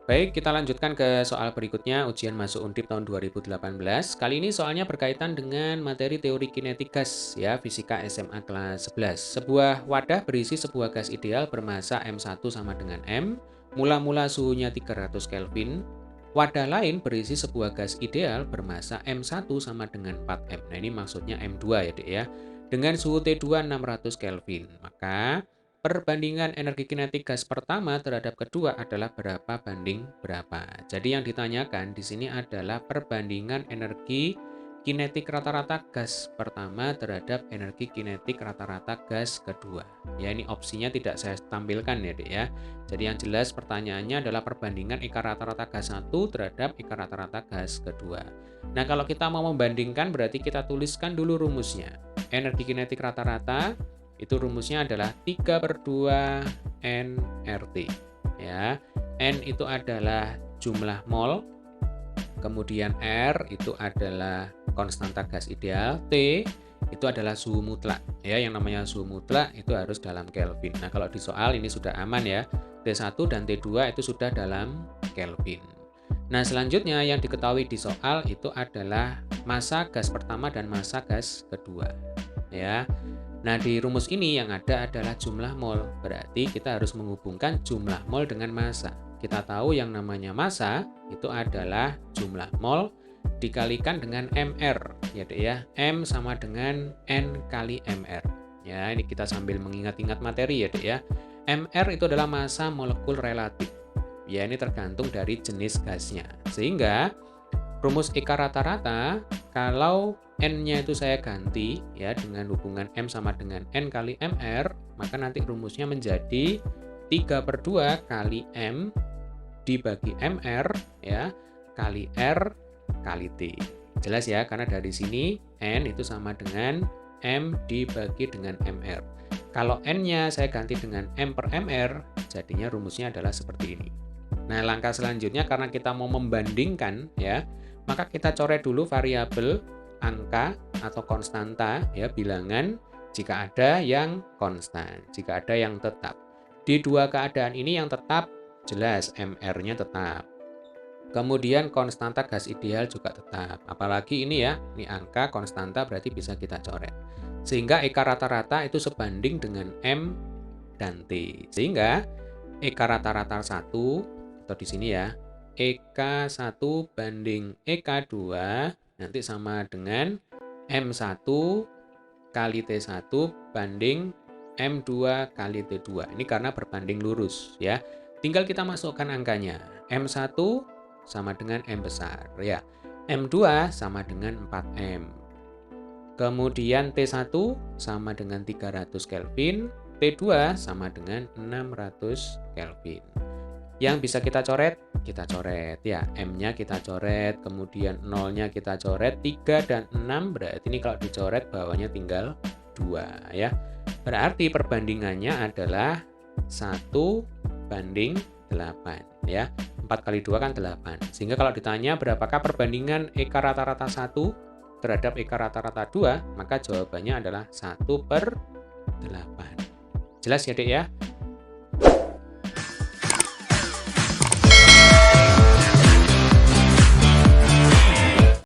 Baik, kita lanjutkan ke soal berikutnya, ujian masuk Undip tahun 2018. Kali ini soalnya berkaitan dengan materi teori kinetik gas, ya, fisika SMA kelas 11. Sebuah wadah berisi sebuah gas ideal bermassa M1 sama dengan M, mula-mula suhunya 300 Kelvin. Wadah lain berisi sebuah gas ideal bermassa M1 sama dengan 4M. Nah, ini maksudnya M2 ya, Dek ya. Dengan suhu T2 600 Kelvin. Maka perbandingan energi kinetik gas pertama terhadap kedua adalah berapa banding berapa. Jadi yang ditanyakan di sini adalah perbandingan energi kinetik rata-rata gas pertama terhadap energi kinetik rata-rata gas kedua. Ya, ini opsinya tidak saya tampilkan ya, Dek ya. Jadi yang jelas pertanyaannya adalah perbandingan EK rata-rata gas 1 terhadap EK rata-rata gas kedua. Nah, kalau kita mau membandingkan berarti kita tuliskan dulu rumusnya. Energi kinetik rata-rata itu rumusnya adalah 3/2 nRT. Ya. N itu adalah jumlah mol, kemudian R itu adalah konstanta gas ideal, T itu adalah suhu mutlak. Ya, yang namanya suhu mutlak itu harus dalam Kelvin. Nah, kalau di soal ini sudah aman ya. T1 dan T2 itu sudah dalam Kelvin. Nah, selanjutnya yang diketahui di soal itu adalah massa gas pertama dan massa gas kedua. Ya. Nah, di rumus ini yang ada adalah jumlah mol. Berarti kita harus menghubungkan jumlah mol dengan massa. Kita tahu yang namanya massa itu adalah jumlah mol dikalikan dengan MR. Ya, Dek ya. M sama dengan N kali MR. Ya, ini kita sambil mengingat-ingat materi ya, Dek ya. MR itu adalah massa molekul relatif. Ya, ini tergantung dari jenis gasnya. Sehingga rumus EK rata-rata, kalau N-nya itu saya ganti ya dengan hubungan M sama dengan N kali MR, maka nanti rumusnya menjadi 3/2 kali M dibagi MR ya kali R kali T. Jelas ya, karena dari sini N itu sama dengan M dibagi dengan MR. Kalau N-nya saya ganti dengan M per MR, jadinya rumusnya adalah seperti ini. Nah, langkah selanjutnya karena kita mau membandingkan ya, maka kita coret dulu variabel angka atau konstanta ya, bilangan jika ada yang konstan, jika ada yang tetap. Di dua keadaan ini yang tetap jelas MR-nya tetap. Kemudian konstanta gas ideal juga tetap. Apalagi ini ya, ini angka konstanta berarti bisa kita coret. Sehingga EK rata-rata itu sebanding dengan M dan T. Sehingga EK rata-rata 1 atau di sini ya, EK1 banding EK2 nanti sama dengan M1 kali T1 banding M2 kali T2. Ini karena berbanding lurus ya. Tinggal kita masukkan angkanya. M1 sama dengan M besar ya. M2 sama dengan 4M. Kemudian T1 sama dengan 300 Kelvin, T2 sama dengan 600 Kelvin. Yang bisa kita coret ya. M-nya kita coret, kemudian 0-nya kita coret, 3 dan 6 berarti ini kalau dicoret bawahnya tinggal 2 ya. Berarti perbandingannya adalah 1/8 ya. 4 kali 2 kan 8. Sehingga kalau ditanya berapakah perbandingan EK rata-rata 1 terhadap EK rata-rata 2, maka jawabannya adalah 1/8. Jelas ya, Dek ya?